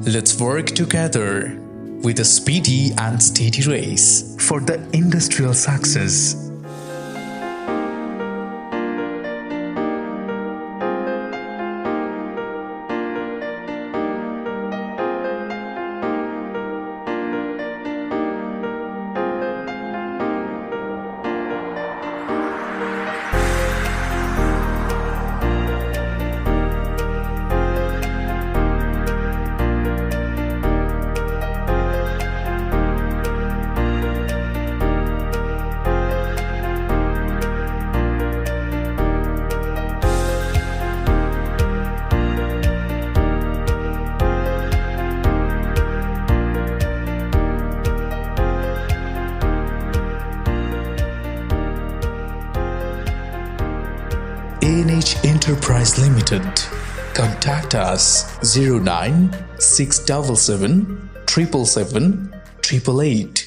Let's work together with a speedy and steady race for the industrial success. ANH Enterprise Limited. Contact us 09 677 777 888.